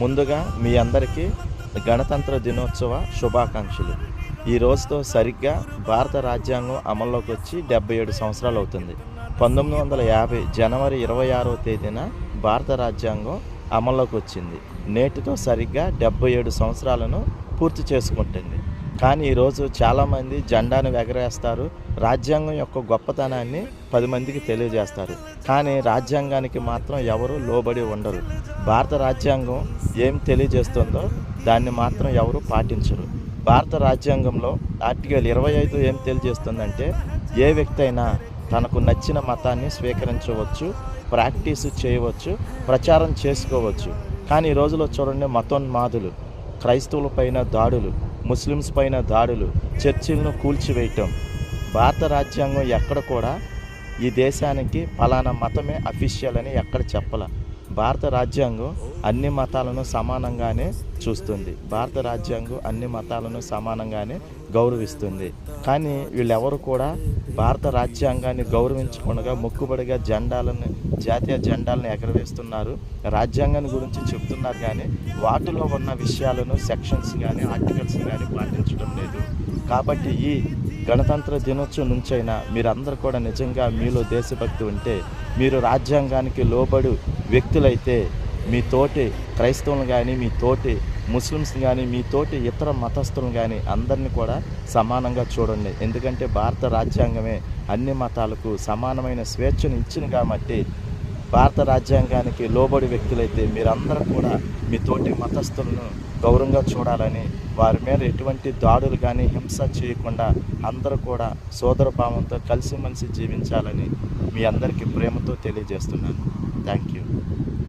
ముందుగా మీ అందరికీ గణతంత్ర దినోత్సవ శుభాకాంక్షలు. ఈ రోజుతో సరిగ్గా భారత రాజ్యాంగం అమల్లోకి వచ్చి 77 సంవత్సరాలు అవుతుంది. 1950 జనవరి 26వ తేదీన భారత రాజ్యాంగం అమల్లోకి వచ్చింది. నేటితో సరిగ్గా 77 సంవత్సరాలను పూర్తి చేసుకుంటుంది. కానీ ఈరోజు చాలామంది జెండాను ఎగరేస్తారు, రాజ్యాంగం యొక్క గొప్పతనాన్ని 10 మందికి తెలియజేస్తారు. కానీ రాజ్యాంగానికి మాత్రం ఎవరు లోబడి ఉండరు. భారత రాజ్యాంగం ఏం తెలియజేస్తుందో దాన్ని మాత్రం ఎవరు పాటించరు. భారత రాజ్యాంగంలో ఆర్టికల్ 25 ఏం తెలియజేస్తుందంటే, ఏ వ్యక్తి అయినా తనకు నచ్చిన మతాన్ని స్వీకరించవచ్చు, ప్రాక్టీస్ చేయవచ్చు, ప్రచారం చేసుకోవచ్చు. కానీ ఈ రోజులో చూడండి, మతోన్మాదులు, క్రైస్తవుల పైన దాడులు, ముస్లిమ్స్ పైన దాడులు, చర్చిలను కూల్చివేయటం. భారత రాజ్యాంగం ఎక్కడ కూడా ఈ దేశానికి ఫలానా మతమే అఫీషియల్ అని ఎక్కడ చెప్పాల. భారత రాజ్యాంగం అన్ని మతాలను సమానంగానే చూస్తుంది. భారత రాజ్యాంగం అన్ని మతాలను సమానంగానే గౌరవిస్తుంది. కానీ వీళ్ళెవరు కూడా భారత రాజ్యాంగాన్ని గౌరవించకుండా మొక్కుబడిగా జాతీయ జెండాలను ఎగరవేస్తున్నారు. రాజ్యాంగాన్ని గురించి చెప్తున్నారు కానీ వాటిలో ఉన్న విషయాలను, సెక్షన్స్ కానీ, ఆర్టికల్స్ కానీ పాటించడం లేదు. కాబట్టి ఈ గణతంత్ర దినోత్సవం నుంచైనా మీరందరూ కూడా నిజంగా మీలో దేశభక్తి ఉంటే, మీరు రాజ్యాంగానికి లోబడి వ్యక్తులైతే మీ తోటి క్రైస్తవులను కానీ, మీ తోటి ముస్లిమ్స్ కానీ, మీ తోటి ఇతర మతస్థులను కానీ అందరినీ కూడా సమానంగా చూడండి. ఎందుకంటే భారత రాజ్యాంగమే అన్ని మతాలకు సమానమైన స్వేచ్ఛను ఇచ్చింది. కాబట్టి భారత రాజ్యాంగానికి లోబడి వ్యక్తులైతే మీరందరూ కూడా మీ తోటి మతస్థులను గౌరవంగా చూడాలని, వారి మీద ఎటువంటి దాడులు కానీ, హింస చేయకుండా అందరూ కూడా సోదరభావంతో కలిసిమెలిసి జీవించాలని మీ అందరికీ ప్రేమతో తెలియజేస్తున్నాను. Thank you.